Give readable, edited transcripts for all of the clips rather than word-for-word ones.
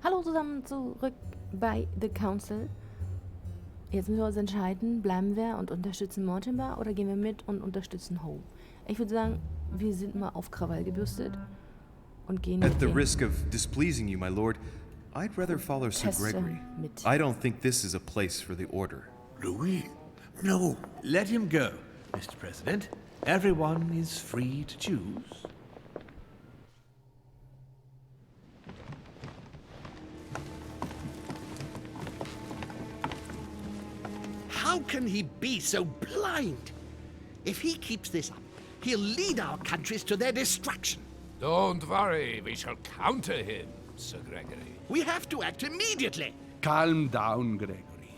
Hallo zusammen zurück bei The Council. Jetzt müssen wir uns entscheiden, bleiben wir und unterstützen Mortimer oder gehen wir mit und unterstützen Howe? Ich würde sagen, wir sind mal auf Krawall gebürstet und gehen At mit the dem risk of displeasing you, my lord, I'd rather follow Sir Tester Gregory. mit. I don't think this is a place for the Order. Louis? No. Let him go, Mr. President. Everyone is free to choose. How can he be so blind? If he keeps this up, he'll lead our countries to their destruction. Don't worry, we shall counter him, Sir Gregory. We have to act immediately. Calm down, Gregory.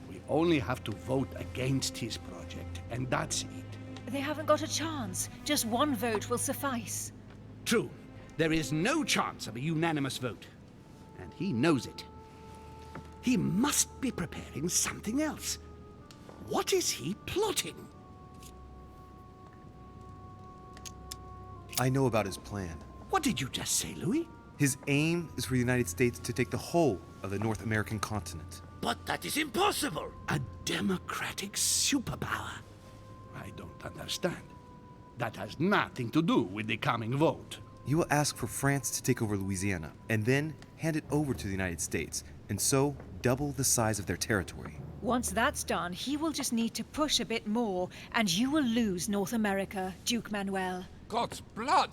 We only have to vote against his project, and that's it. They haven't got a chance. Just one vote will suffice. True. There is no chance of a unanimous vote. And he knows it. He must be preparing something else. What is he plotting? I know about his plan. What did you just say, Louis? His aim is for the United States to take the whole of the North American continent. But that is impossible. A democratic superpower. I don't understand. That has nothing to do with the coming vote. He will ask for France to take over Louisiana, and then hand it over to the United States, and so double the size of their territory. Once that's done, he will just need to push a bit more, and you will lose North America, Duke Manuel. God's blood!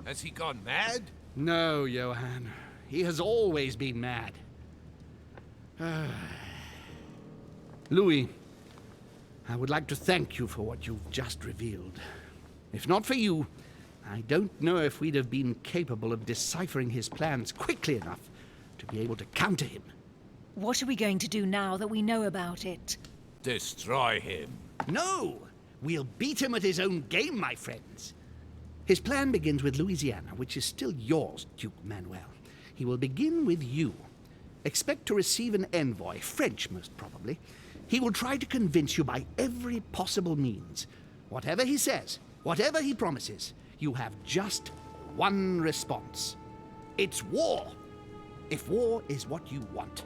Has he gone mad? No, Johann. He has always been mad. Louis, I would like to thank you for what you've just revealed. If not for you, I don't know if we'd have been capable of deciphering his plans quickly enough to be able to counter him. What are we going to do now that we know about it? Destroy him. No! We'll beat him at his own game, my friends. His plan begins with Louisiana, which is still yours, Duke Manuel. He will begin with you. Expect to receive an envoy, French most probably. He will try to convince you by every possible means. Whatever he says, whatever he promises, you have just one response. It's war. If war is what you want,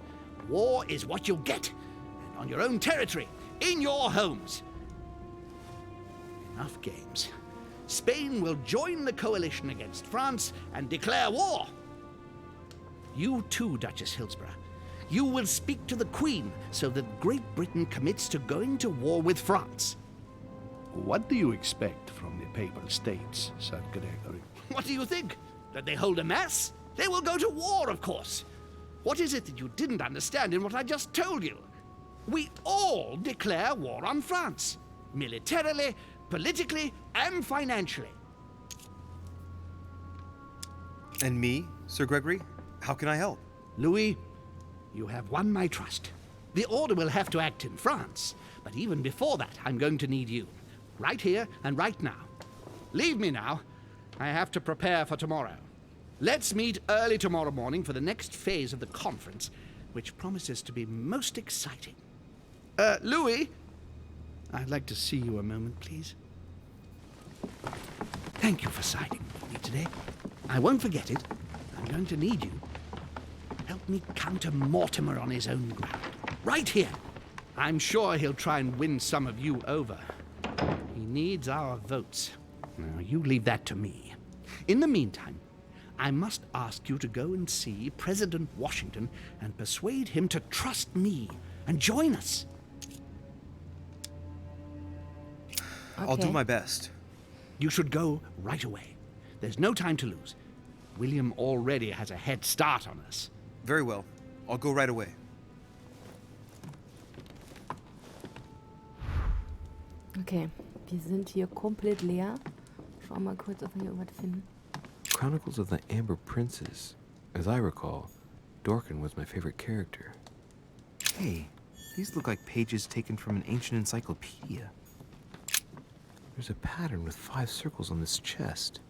war is what you'll get. And on your own territory, in your homes. Enough games. Spain will join the coalition against France and declare war. You too, Duchess Hillsborough. You will speak to the Queen so that Great Britain commits to going to war with France. What do you expect from the Papal States, Sir Gregory? What do you think? That they hold a mass? They will go to war, of course. What is it that you didn't understand in what I just told you? We all declare war on France. Militarily, politically, and financially. And me, Sir Gregory? How can I help? Louis, you have won my trust. The Order will have to act in France, but even before that, I'm going to need you. Right here and right now. Leave me now. I have to prepare for tomorrow. Let's meet early tomorrow morning for the next phase of the conference, which promises to be most exciting. Louis, I'd like to see you a moment, please. Thank you for siding with me today. I won't forget it. I'm going to need you. Help me counter Mortimer on his own ground. Right here. I'm sure he'll try and win some of you over. He needs our votes. Now, you leave that to me. In the meantime, I must ask you to go and see President Washington and persuade him to trust me and join us. I'll do my best. You should go right away. There's no time to lose. William already has a head start on us. Very well. I'll go right away. Okay, wir sind hier komplett leer. Schau mal kurz, ob wir hier was finden. Chronicles of the Amber Princess. As I recall, Dorkin was my favorite character. Hey, these look like pages taken from an ancient encyclopedia. There's a pattern with 5 circles on this chest.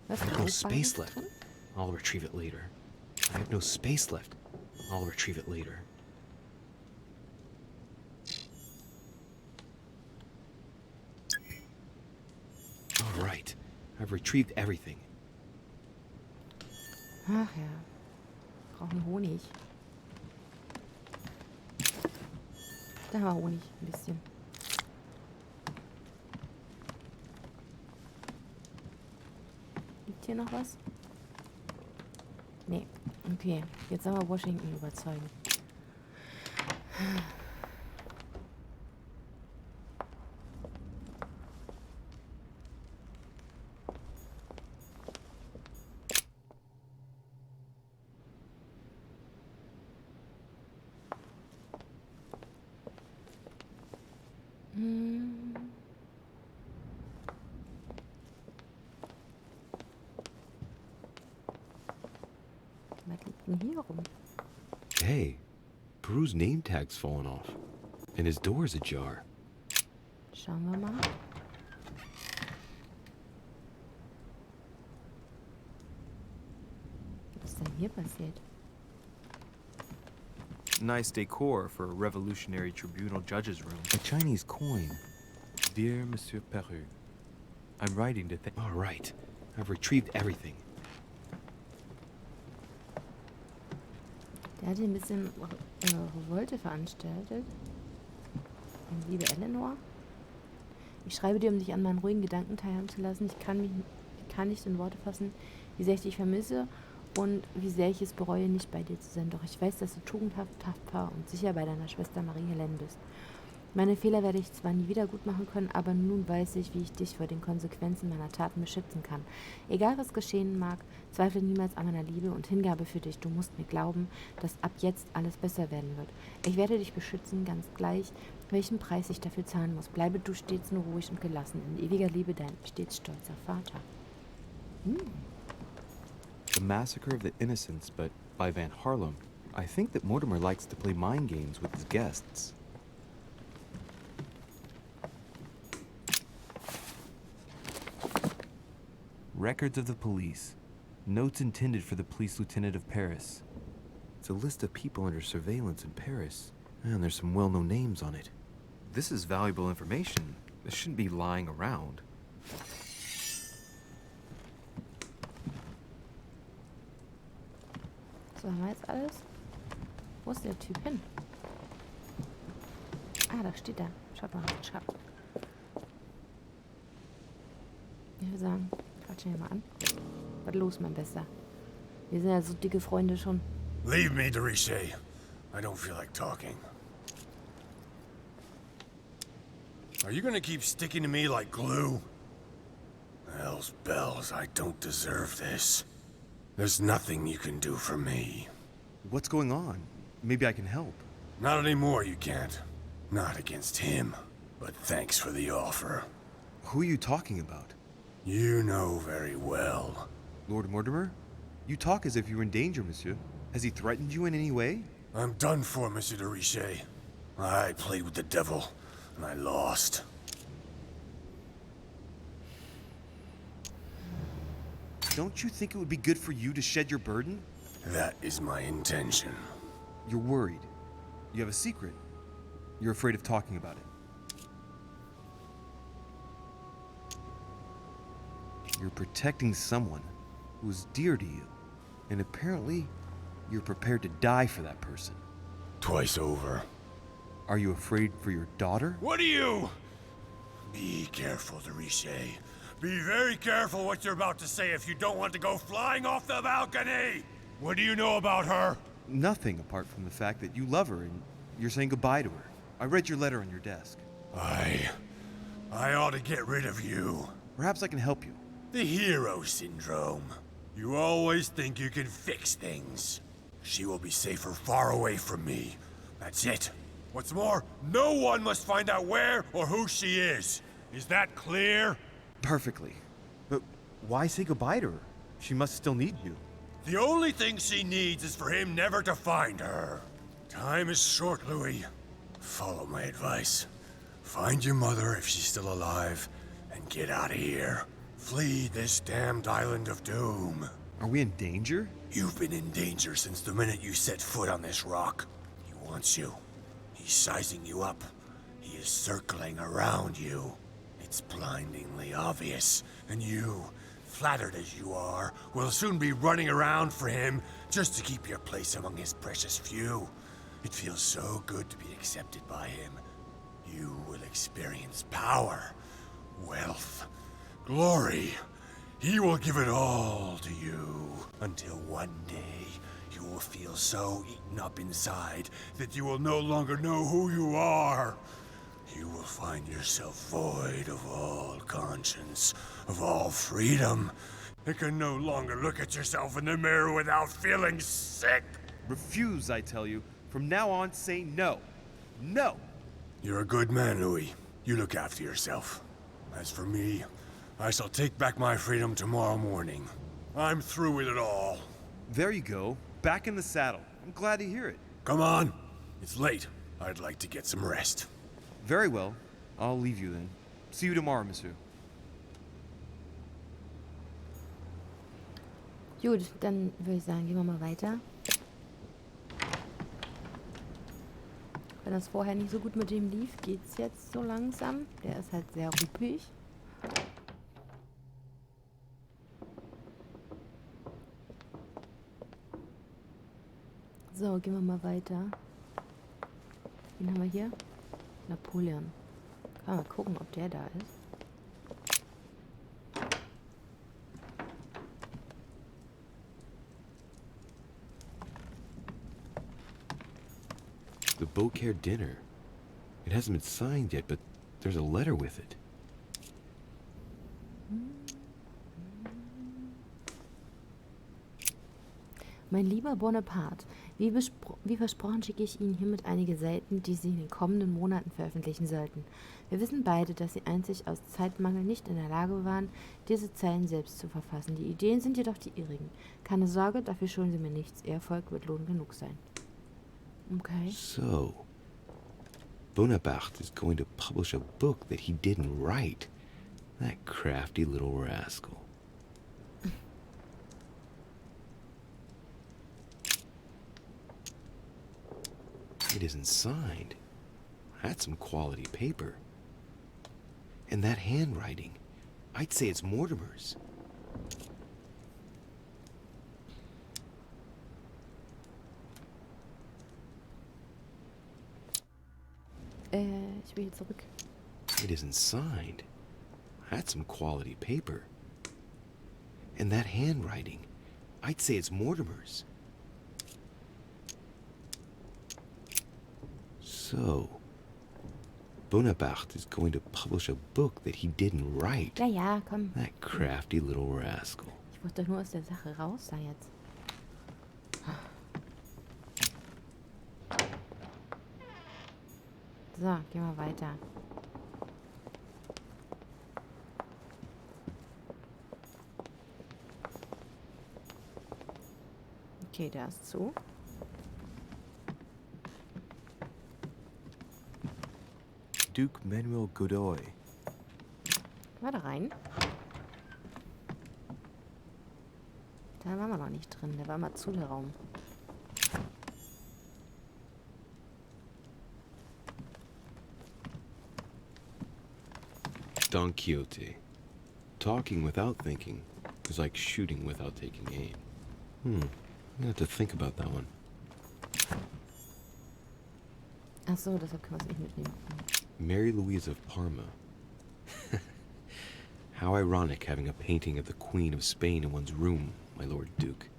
Was I have no space Aufbauendes left. drin? I'll retrieve it later. I have no space left. I'll retrieve it later. All right. right. I've retrieved everything. Ach ja. Brauchen Honig. Da haben wir Honig, ein bisschen. Liegt hier noch was? Nee. Okay, jetzt haben wir Washington überzeugen. Was liegt denn hier rum? Hey, Peru's name tag's fallen off, and his door's ajar. Schauen wir mal. Was ist denn hier passiert? Nice decor for a revolutionary tribunal judge's room. A Chinese coin. Dear Monsieur Peru, I'm writing to thank... All right. I've retrieved everything. Der hat hier ein bisschen Revolte veranstaltet. Liebe Eleanor, ich schreibe dir, um dich an meinen ruhigen Gedanken teilhaben zu lassen. Ich kann nicht in Worte fassen, wie sehr ich dich vermisse und wie sehr ich es bereue, nicht bei dir zu sein. Doch ich weiß, dass du tugendhaft, tapfer und sicher bei deiner Schwester Marie-Helene bist. Meine Fehler werde ich zwar nie wieder gut machen können, aber nun weiß ich, wie ich dich vor den Konsequenzen meiner Taten beschützen kann. Egal was geschehen mag, zweifle niemals an meiner Liebe und Hingabe für dich. Du musst mir glauben, dass ab jetzt alles besser werden wird. Ich werde dich beschützen, ganz gleich, welchen Preis ich dafür zahlen muss. Bleibe du stets nur ruhig und gelassen. In ewiger Liebe, dein stets stolzer Vater. The Massacre of the Innocents, but by Van Harlem. I think that Mortimer likes to play mind games with his guests. Records of the police. Notes intended for the police lieutenant of Paris. It's a list of people under surveillance in Paris, and there's some well-known names on it. This is valuable information. This shouldn't be lying around. So, haben wir jetzt alles? Wo ist der Typ hin? Ah, da steht er. Schaut mal, schaut. Ich würde sagen, quatsch ihn mal an. Was los, mein Bester? Wir sind ja so dicke Freunde schon. Leave me, Derisha. I don't feel like talking. Are you gonna keep sticking to me like glue? Hell's bells, I don't deserve this. There's nothing you can do for me. What's going on? Maybe I can help. Not anymore, you can't. Not against him. But thanks for the offer. Who are you talking about? You know very well. Lord Mortimer? You talk as if you were in danger, monsieur. Has he threatened you in any way? I'm done for, Monsieur Derisha. I played with the devil, and I lost. Don't you think it would be good for you to shed your burden? That is my intention. You're worried. You have a secret. You're afraid of talking about it. You're protecting someone who is dear to you. And apparently, you're prepared to die for that person. Twice over. Are you afraid for your daughter? What are you? Be careful, Derisha. Be very careful what you're about to say if you don't want to go flying off the balcony! What do you know about her? Nothing apart from the fact that you love her and you're saying goodbye to her. I read your letter on your desk. I ought to get rid of you. Perhaps I can help you. The hero syndrome. You always think you can fix things. She will be safer far away from me. That's it. What's more, no one must find out where or who she is. Is that clear? Perfectly. But why say goodbye to her? She must still need you. The only thing she needs is for him never to find her. Time is short, Louis. Follow my advice. Find your mother if she's still alive, and get out of here. Flee this damned island of doom. Are we in danger? You've been in danger since the minute you set foot on this rock. He wants you. He's sizing you up. He is circling around you. It's blindingly obvious, and you, flattered as you are, will soon be running around for him just to keep your place among his precious few. It feels so good to be accepted by him. You will experience power, wealth, glory. He will give it all to you, until one day you will feel so eaten up inside that you will no longer know who you are. You will find yourself void of all conscience, of all freedom. You can no longer look at yourself in the mirror without feeling sick. Refuse, I tell you. From now on, say no. No! You're a good man, Louis. You look after yourself. As for me, I shall take back my freedom tomorrow morning. I'm through with it all. There you go. Back in the saddle. I'm glad to hear it. Come on. It's late. I'd like to get some rest. Very well. I'll leave you then. See you tomorrow, monsieur. Gut, dann würde ich sagen, gehen wir mal weiter. Wenn das vorher nicht so gut mit dem lief, geht's jetzt so langsam. Der ist halt sehr ruppig. So, gehen wir mal weiter. Wen haben wir hier? Napoleon. Kann mal gucken, ob der da ist. The Beaucaire dinner. It hasn't been signed yet, but there's a letter with it. Mein lieber Bonaparte, wie versprochen schicke ich Ihnen hiermit einige Seiten, die Sie in den kommenden Monaten veröffentlichen sollten. Wir wissen beide, dass Sie einzig aus Zeitmangel nicht in der Lage waren, diese Zeilen selbst zu verfassen. Die Ideen sind jedoch die Ihrigen. Keine Sorge, dafür schulden Sie mir nichts. Ihr Erfolg wird Lohn genug sein. Okay. So, Bonaparte is going to publish a book that he didn't write. That crafty little rascal. It isn't signed. That's some quality paper. And that handwriting, I'd say it's Mortimer's. Ich will hier zurück. It isn't signed. That's some quality paper. And that handwriting, I'd say it's Mortimer's. So, Bonaparte is going to publish a book that he didn't write. Ja, ja, komm. That crafty little rascal. Ich wollte doch nur aus der Sache raus da jetzt. So, gehen wir weiter. Okay, der ist zu. Duke Manuel Godoy. Mal da rein. Da waren wir noch nicht drin. Der war mal zu, der Raum. Don Quixote. Talking without thinking is like shooting without taking aim. I'm gonna have to think about that one. Ach so, deshalb können wir es nicht mitnehmen. Mary Louise of Parma. How ironic having a painting of the Queen of Spain in one's room, my Lord Duke.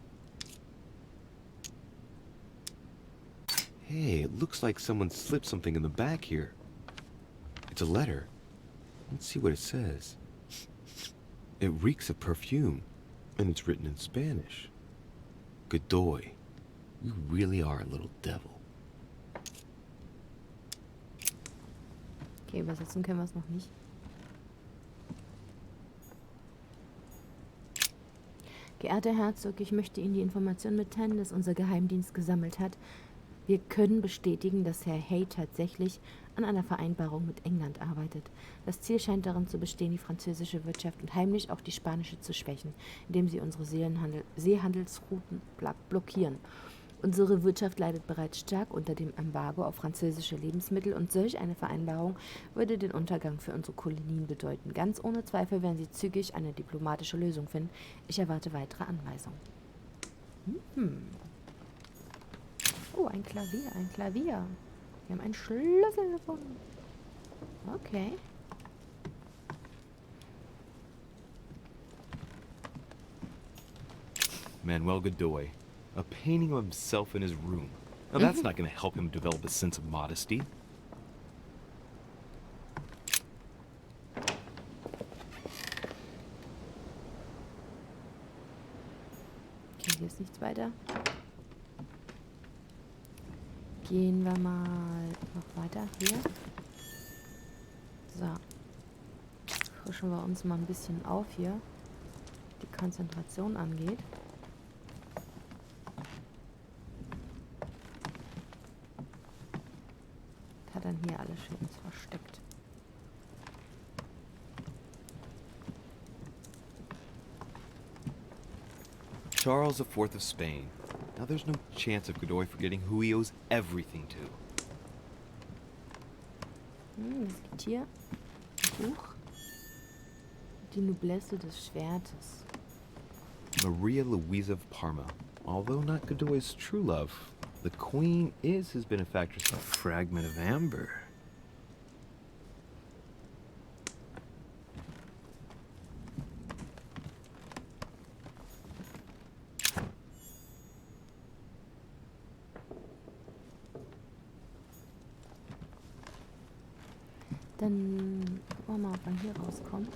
Hey, it looks like someone slipped something in the back here. It's a letter. Let's see what it says. It reeks of perfume, and it's written in Spanish. Godoy, you really are a little devil. Okay, übersetzen können wir es noch nicht. Geehrter Herzog, ich möchte Ihnen die Information mitteilen, dass unser Geheimdienst gesammelt hat. Wir können bestätigen, dass Herr Hay tatsächlich an einer Vereinbarung mit England arbeitet. Das Ziel scheint darin zu bestehen, die französische Wirtschaft und heimlich auch die spanische zu schwächen, indem sie unsere Seehandelsrouten blockieren. Unsere Wirtschaft leidet bereits stark unter dem Embargo auf französische Lebensmittel und solch eine Vereinbarung würde den Untergang für unsere Kolonien bedeuten. Ganz ohne Zweifel werden sie zügig eine diplomatische Lösung finden. Ich erwarte weitere Anweisungen. Oh, ein Klavier, ein Klavier. Wir haben einen Schlüssel gefunden. Okay. Manuel Godoy, a painting of himself in his room. Now that's not going to help him develop a sense of modesty. Okay, hier ist nichts weiter. Gehen wir mal noch weiter. Hier. So. Frischen wir uns mal ein bisschen auf hier. Die Konzentration angeht. Hat dann hier alles schön versteckt. Charles IV of Spain. Now there's no chance of Godoy forgetting who he owes everything to. Was liegt hier? Ein Buch. Die Noblesse des Schwertes. Maria Louisa of Parma. Although not Godoy's true love, the Queen is his benefactress. A fragment of amber. Dann gucken wir mal, ob wir hier rauskommen.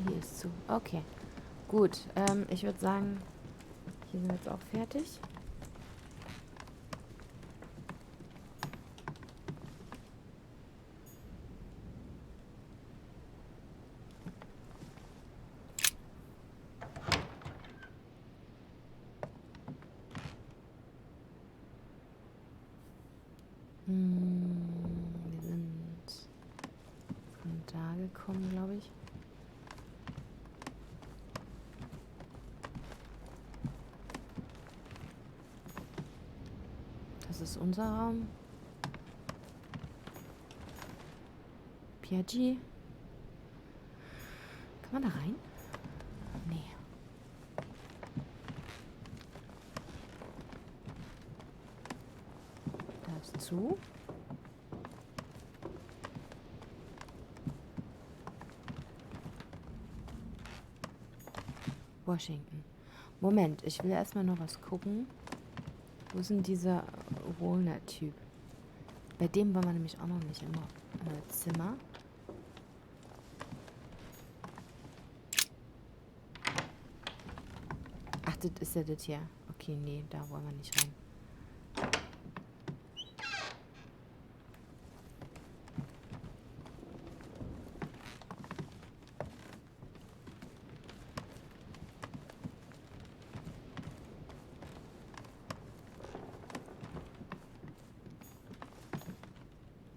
Hier ist zu. Okay. Gut. Ich würde sagen, hier sind wir jetzt auch fertig. Wir sind von da gekommen, glaube ich. Das ist unser Raum. Piaggi. Kann man da rein? Nee. Da ist zu. Washington. Moment, ich will erstmal noch was gucken. Wo ist denn dieser Walnut-Typ? Bei dem war man nämlich auch noch nicht im Zimmer. Ach, das ist ja das hier. Okay, nee, da wollen wir nicht rein.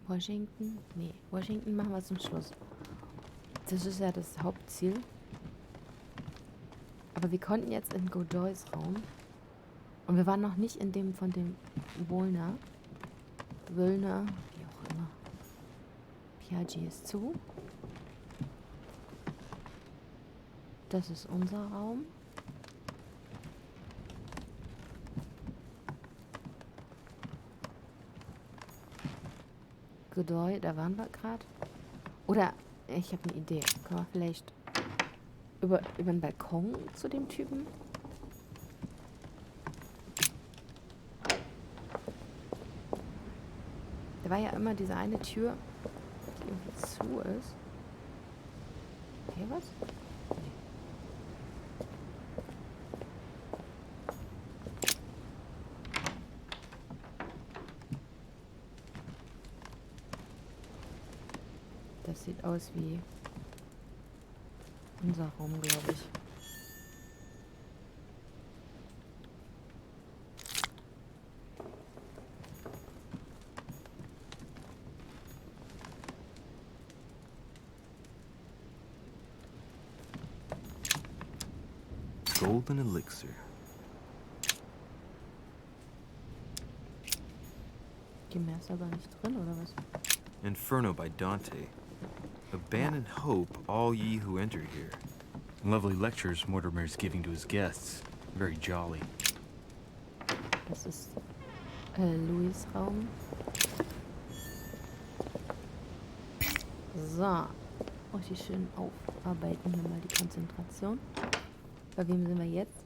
Washington? Nee, Washington machen wir zum Schluss. Das ist ja das Hauptziel. Aber wir konnten jetzt in Godoys Raum. Und wir waren noch nicht in dem von dem Wöllner, wie auch immer. Piaggi ist zu. Das ist unser Raum. Godoy, da waren wir gerade. Oder, ich habe eine Idee. Können wir vielleicht über den Balkon zu dem Typen? Da war ja immer diese eine Tür, die irgendwie zu ist. Hier was? Nee. Das sieht aus wie unser Raum, glaube ich. Golden elixir. Okay, mehr ist da gar nicht drin, oder was? Inferno by Dante. Abandon hope, all ye who enter here. Lovely lectures Mortimer's giving to his guests. Very jolly. Das ist Louis' Raum. So. Richtig schön aufarbeiten hier mal die Konzentration. Bei wem sind wir jetzt?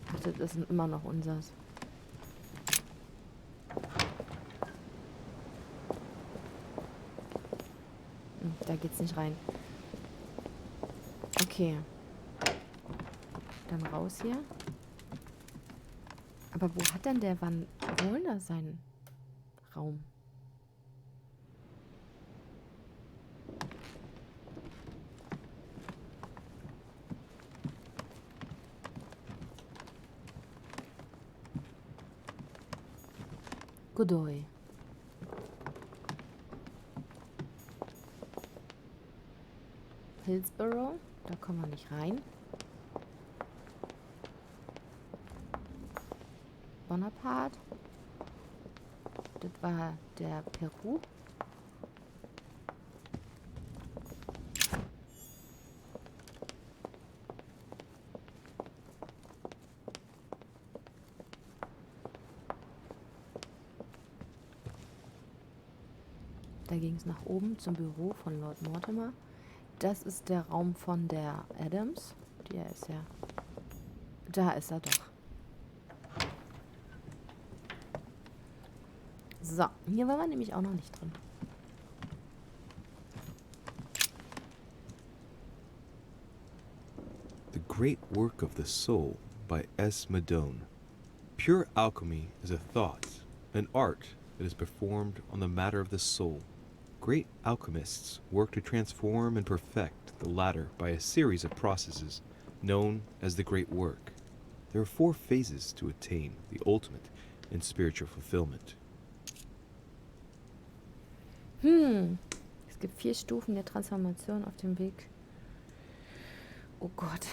Ach, das sind immer noch unsers. Da geht's nicht rein. Okay. Dann raus hier. Aber wo hat denn der Van Wolner seinen Raum? Godoy. Hillsborough, da kommen wir nicht rein. Bonaparte. Das war der Peru. Da ging es nach oben zum Büro von Lord Mortimer. Das ist der Raum von der Adams. Der ist ja... Da ist er doch. So, hier waren wir nämlich auch noch nicht drin. The Great Work of the Soul by S. Madone. Pure alchemy is a thought, an art that is performed on the matter of the soul. Great alchemists work to transform and perfect the latter by a series of processes known as the Great Work. There are 4 phases to attain the ultimate in spiritual fulfillment. Es gibt 4 Stufen der Transformation auf dem Weg. Oh Gott.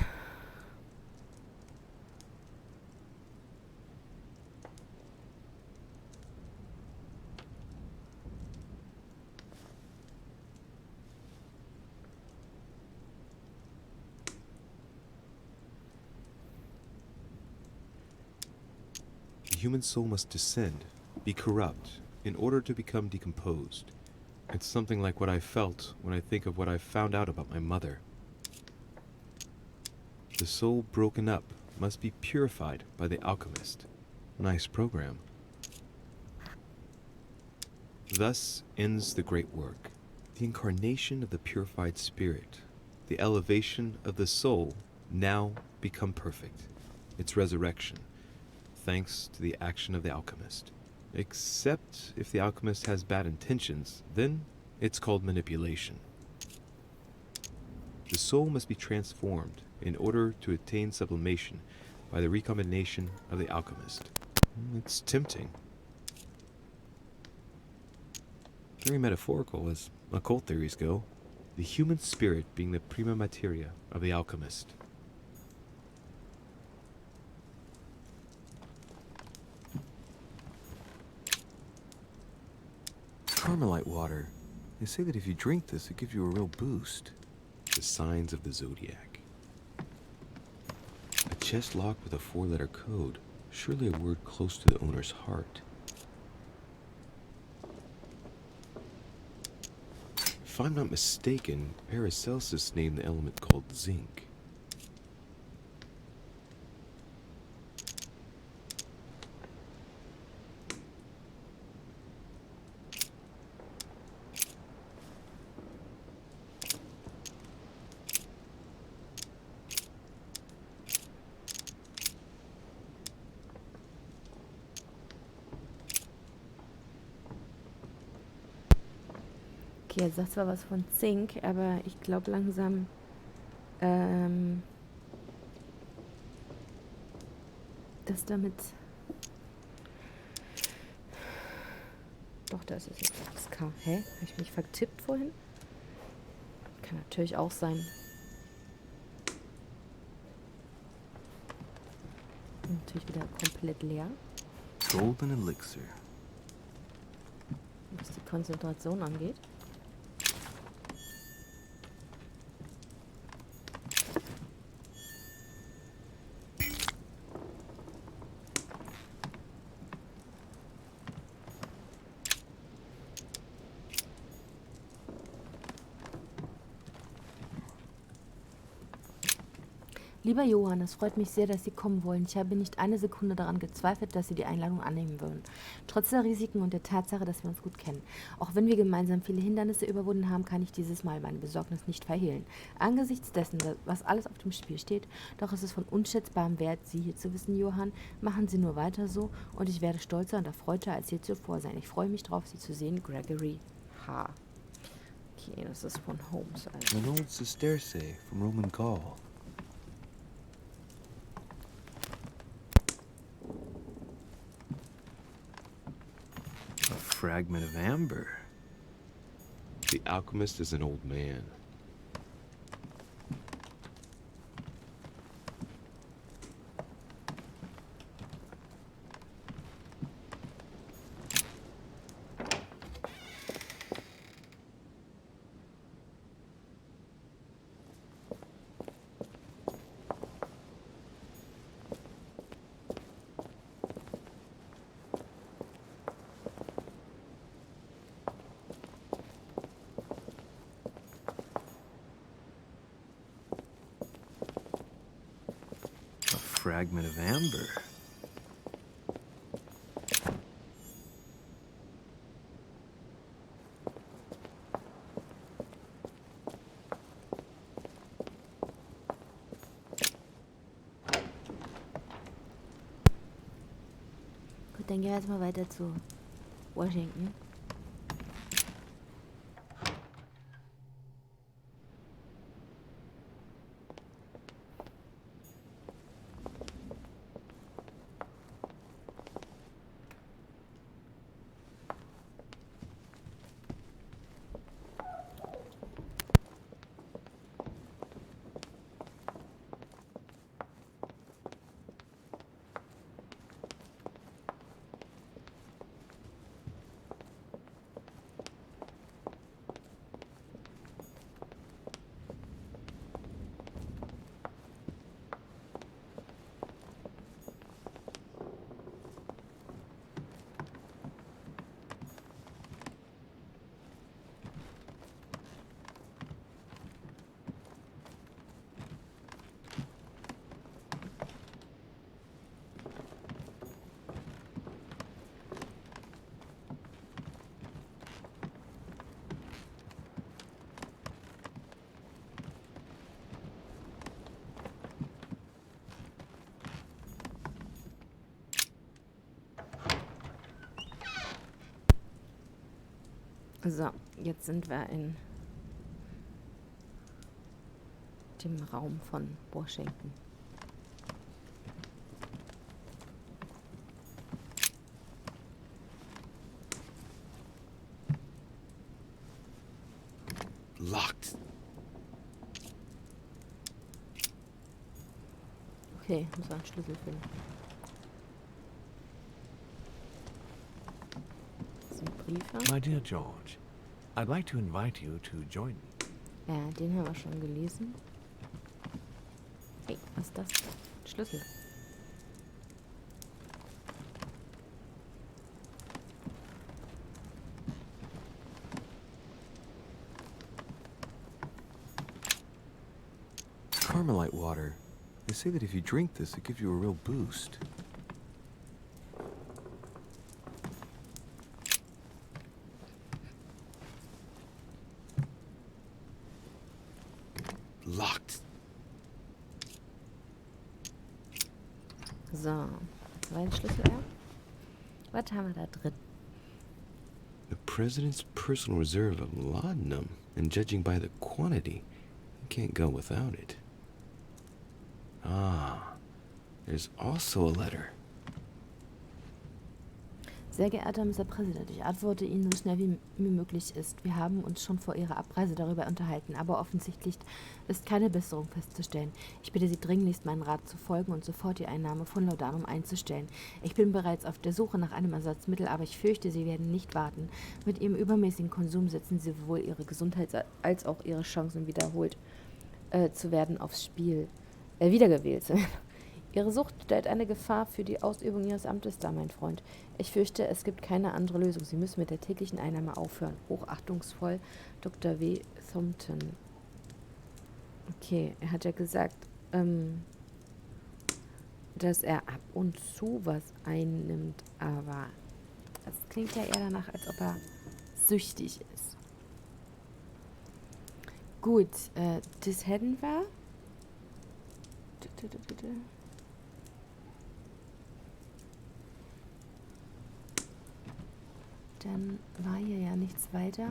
The human soul must descend, be corrupt, in order to become decomposed. It's something like what I felt when I think of what I found out about my mother. The soul broken up must be purified by the alchemist. Nice program. Thus ends the great work. The incarnation of the purified spirit, the elevation of the soul, now become perfect. Its resurrection, thanks to the action of the alchemist. Except if the alchemist has bad intentions, then it's called manipulation. The soul must be transformed in order to attain sublimation by the recombination of the alchemist. It's tempting. Very metaphorical as occult theories go. The human spirit being the prima materia of the alchemist. Carmelite water. They say that if you drink this, it gives you a real boost. The signs of the zodiac. A chest locked with a 4-letter code. Surely a word close to the owner's heart. If I'm not mistaken, Paracelsus named the element called zinc. Okay, jetzt sagt zwar was von Zink, aber ich glaube langsam, dass damit... Doch, da ist es jetzt 6K. Hä? Habe ich mich vertippt vorhin? Kann natürlich auch sein. Natürlich wieder komplett leer. golden elixir. Was die Konzentration angeht. Lieber Johann, es freut mich sehr, dass Sie kommen wollen. Ich habe nicht eine Sekunde daran gezweifelt, dass Sie die Einladung annehmen würden. Trotz der Risiken und der Tatsache, dass wir uns gut kennen. Auch wenn wir gemeinsam viele Hindernisse überwunden haben, kann ich dieses Mal meine Besorgnis nicht verhehlen. Angesichts dessen, was alles auf dem Spiel steht, doch ist es von unschätzbarem Wert, Sie hier zu wissen, Johann. Machen Sie nur weiter so und ich werde stolzer und erfreuter als je zuvor sein. Ich freue mich drauf, Sie zu sehen, Gregory H. Okay, das ist von Holmes. Also. An old sesterce from Roman Gaul. A fragment of amber. The alchemist is an old man. Fragment of amber. Gut, dann gehen wir jetzt mal weiter zu Washington. So, jetzt sind wir in dem Raum von Washington. Locked. Okay, muss einen Schlüssel finden. Das sind Briefe. My dear George, I'd like to invite you to join me. Ja, den haben wir schon gelesen. Hey, was ist das? Schlüssel. Carmelite water. They say that if you drink this, it gives you a real boost. Locked. So, zweiten Schlüssel, ja. Was haben wir da drin? The president's personal reserve of laudanum, and judging by the quantity, you can't go without it. Ah, there's also a letter. Sehr geehrter Mr. Präsident, ich antworte Ihnen so schnell wie mir möglich ist. Wir haben uns schon vor Ihrer Abreise darüber unterhalten, aber offensichtlich ist keine Besserung festzustellen. Ich bitte Sie dringlichst, meinen Rat zu folgen und sofort die Einnahme von Laudanum einzustellen. Ich bin bereits auf der Suche nach einem Ersatzmittel, aber ich fürchte, Sie werden nicht warten. Mit Ihrem übermäßigen Konsum setzen Sie sowohl Ihre Gesundheit als auch Ihre Chancen wiederholt zu werden aufs Spiel. Wiedergewählt zu werden. Ihre Sucht stellt eine Gefahr für die Ausübung Ihres Amtes dar, mein Freund. Ich fürchte, es gibt keine andere Lösung. Sie müssen mit der täglichen Einnahme aufhören. Hochachtungsvoll, Dr. W. Thompson. Okay, er hat ja gesagt, dass er ab und zu was einnimmt, aber das klingt ja eher danach, als ob er süchtig ist. Gut, das hätten wir. Dann war hier ja nichts weiter.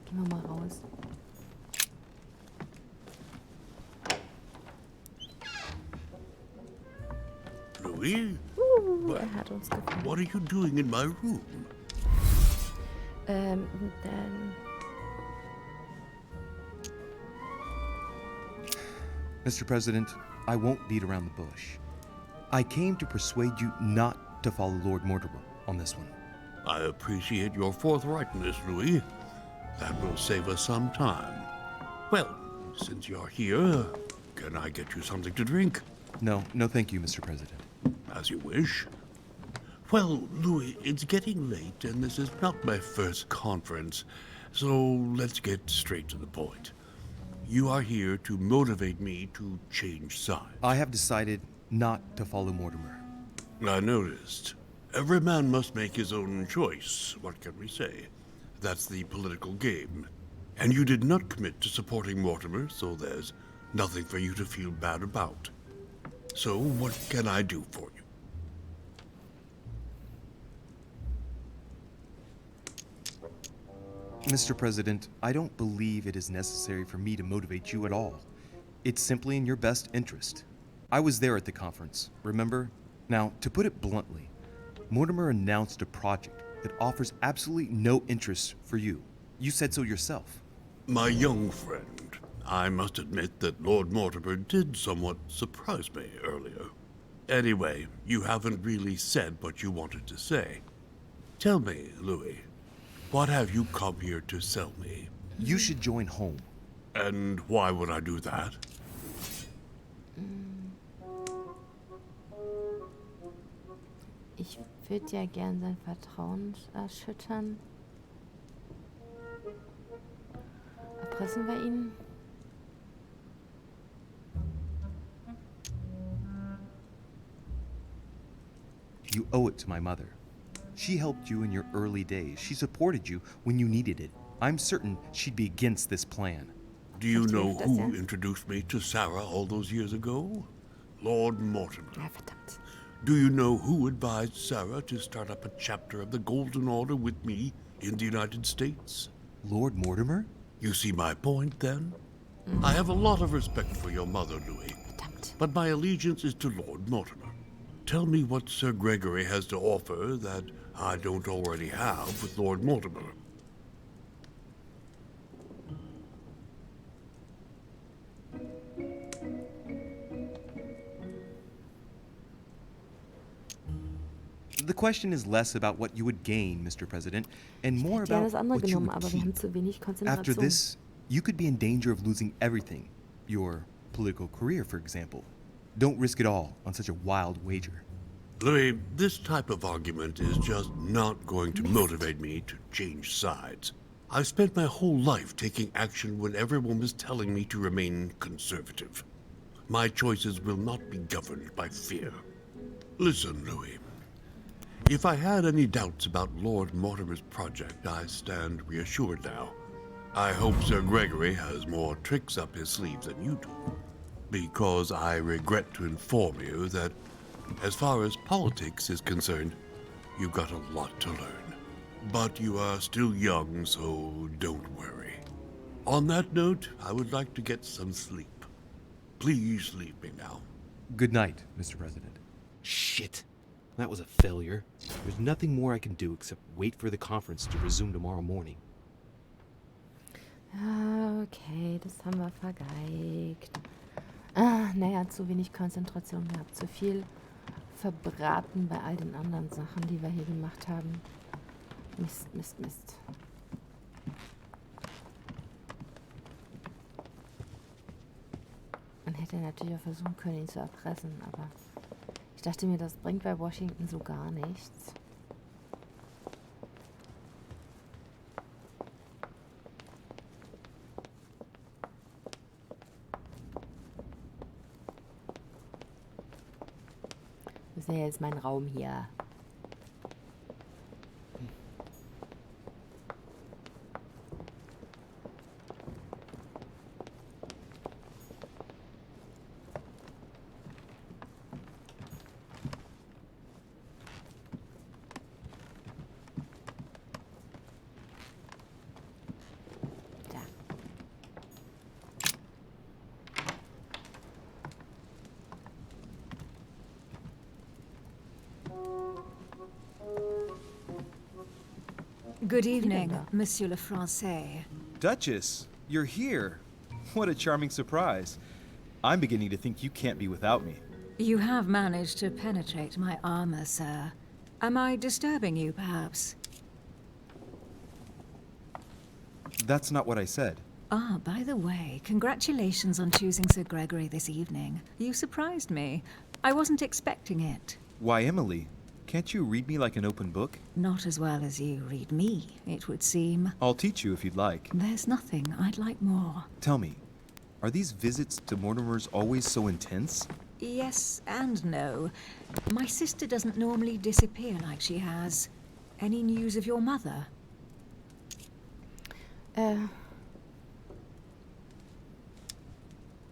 Gehen wir mal raus. Louis? Er hat uns gefunden. What are you doing in my room? Dann... Mr. President, I won't beat around the bush. I came to persuade you not to follow Lord Mortimer on this one. I appreciate your forthrightness, Louis. That will save us some time. Well, since you're here, can I get you something to drink? No, thank you, Mr. President. As you wish. Well, Louis, it's getting late, and this is not my first conference, so let's get straight to the point. You are here to motivate me to change sides. I have decided not to follow Mortimer. I noticed. Every man must make his own choice. What can we say? That's the political game. And you did not commit to supporting Mortimer, so there's nothing for you to feel bad about. So what can I do for you? Mr. President, I don't believe it is necessary for me to motivate you at all. It's simply in your best interest. I was there at the conference, remember? Now, to put it bluntly, Mortimer announced a project that offers absolutely no interest for you. You said so yourself. My young friend, I must admit that Lord Mortimer did somewhat surprise me earlier. Anyway, you haven't really said what you wanted to say. Tell me, Louis, what have you come here to sell me? You should join home. And why would I do that? Ich würde ja gern sein Vertrauen erschüttern. Erpressen wir ihn? You owe it to my mother. She helped you in your early days. She supported you when you needed it. I'm certain she'd be against this plan. Do you know who introduced me to Sarah all those years ago? Lord Mortimer. Ja, verdammt. Do you know who advised Sarah to start up a chapter of the Golden Order with me in the United States? Lord Mortimer? You see my point, then? I have a lot of respect for your mother, Louis. Verdammt. But my allegiance is to Lord Mortimer. Tell me what Sir Gregory has to offer that I don't already have with Lord Mortimer. The question is less about what you would gain, Mr. President, and more Ich hätte gerne about das andere what you genommen, would aber wir haben keep. zu wenig After Konzentration. this, you could be in danger of losing everything. Your political career, for example. Don't risk it all on such a wild wager. Louis, this type of argument is just not going to motivate me to change sides. I've spent my whole life taking action when everyone was telling me to remain conservative. My choices will not be governed by fear. Listen, Louis. If I had any doubts about Lord Mortimer's project, I stand reassured now. I hope Sir Gregory has more tricks up his sleeve than you do. Because I regret to inform you that, as far as politics is concerned, you've got a lot to learn. But you are still young, so don't worry. On that note, I would like to get some sleep. Please leave me now. Good night, Mr. President. Shit. That was a failure. There's nothing more I can do except wait for the conference to resume tomorrow morning. Okay, das haben wir vergeigt. Naja, zu wenig Konzentration gehabt. Zu viel verbraten bei all den anderen Sachen, die wir hier gemacht haben. Mist, Mist, Mist. Man hätte natürlich auch versuchen können, ihn zu erpressen, aber ich dachte mir, das bringt bei Washington so gar nichts. Das ist ja jetzt mein Raum hier. Good evening, Monsieur le Français. Duchess, you're here. What a charming surprise. I'm beginning to think you can't be without me. You have managed to penetrate my armor, sir. Am I disturbing you, perhaps? That's not what I said. Ah, by the way, congratulations on choosing Sir Gregory this evening. You surprised me. I wasn't expecting it. Why, Emily? Can't you read me like an open book? Not as well as you read me, it would seem. I'll teach you if you'd like. There's nothing I'd like more. Tell me, are these visits to Mortimer's always so intense? Yes and no. My sister doesn't normally disappear like she has. Any news of your mother?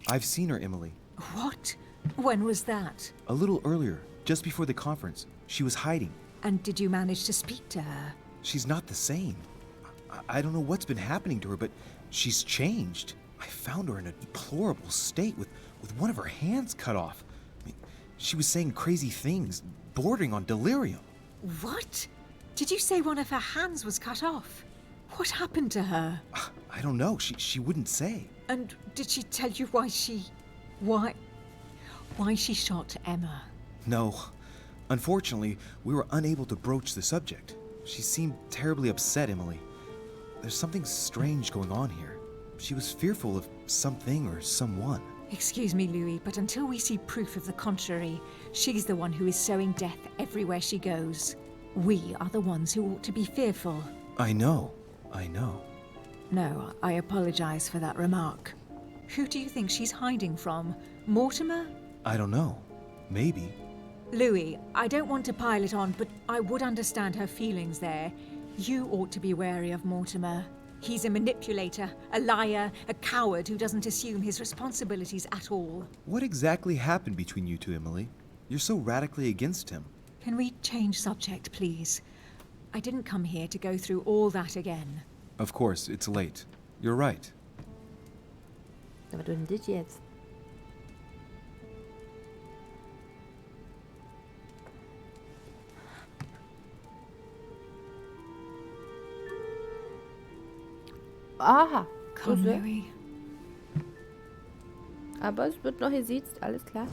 I've seen her, Emily. What? When was that? A little earlier, just before the conference. She was hiding. And did you manage to speak to her? She's not the same. I don't know what's been happening to her, but she's changed. I found her in a deplorable state with one of her hands cut off. I mean, she was saying crazy things, bordering on delirium. What? Did you say one of her hands was cut off? What happened to her? I don't know. She wouldn't say. And did she tell you why she shot Emma? No. Unfortunately, we were unable to broach the subject. She seemed terribly upset, Emily. There's something strange going on here. She was fearful of something or someone. Excuse me, Louis, but until we see proof of the contrary, she's the one who is sowing death everywhere she goes. We are the ones who ought to be fearful. I know. No, I apologize for that remark. Who do you think she's hiding from? Mortimer? I don't know. Maybe. Louis, I don't want to pile it on, but I would understand her feelings there. You ought to be wary of Mortimer. He's a manipulator, a liar, a coward who doesn't assume his responsibilities at all. What exactly happened between you two, Emily? You're so radically against him. Can we change subject, please? I didn't come here to go through all that again. Of course, it's late. You're right. Aber du denn das jetzt? Aha. Come, Grüße. Louis. Aber es wird noch gesiezt, alles klar.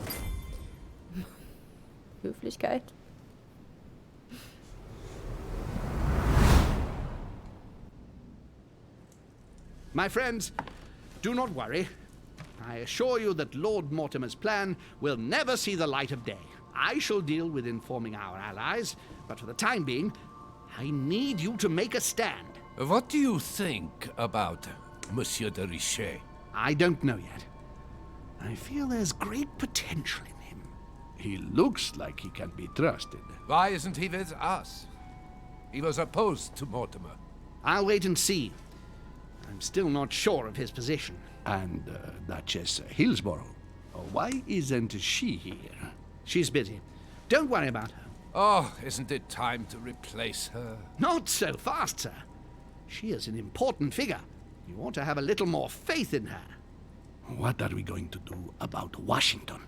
Höflichkeit. My friends, do not worry. I assure you that Lord Mortimer's plan will never see the light of day. I shall deal with informing our allies, but for the time being, I need you to make a stand. What do you think about Monsieur de Richet? I don't know yet. I feel there's great potential in him. He looks like he can be trusted. Why isn't he with us? He was opposed to Mortimer. I'll wait and see. I'm still not sure of his position. And Duchess Hillsborough, why isn't she here? She's busy. Don't worry about her. Oh, isn't it time to replace her? Not so fast, sir. She is an important figure. You ought to have a little more faith in her. What are we going to do about Washington?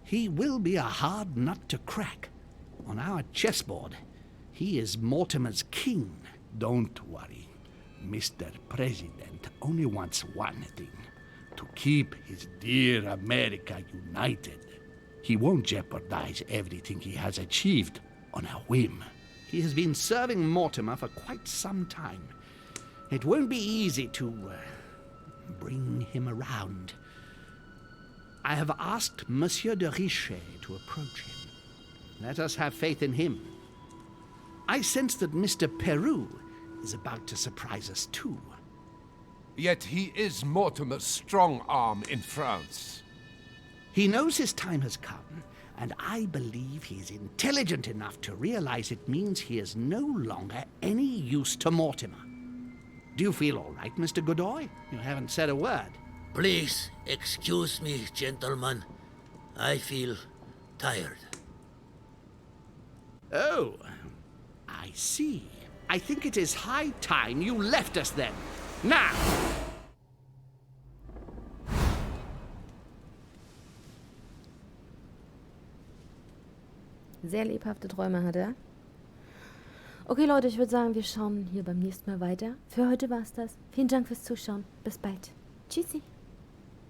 He will be a hard nut to crack. On our chessboard, he is Mortimer's king. Don't worry. Mr. President only wants one thing: to keep his dear America united. He won't jeopardize everything he has achieved on a whim. He has been serving Mortimer for quite some time. It won't be easy to bring him around. I have asked Monsieur de Richet to approach him. Let us have faith in him. I sense that Mr. Peru is about to surprise us too. Yet he is Mortimer's strong arm in France. He knows his time has come, and I believe he is intelligent enough to realize it means he is no longer any use to Mortimer. Do you feel all right, Mr. Godoy? You haven't said a word. Please, excuse me, gentlemen. I feel tired. Oh, I see. I think it is high time you left us then. Now! Sehr lebhafte Träume hat er. Okay, Leute, ich würde sagen, wir schauen hier beim nächsten Mal weiter. Für heute war es das. Vielen Dank fürs Zuschauen. Bis bald. Tschüssi.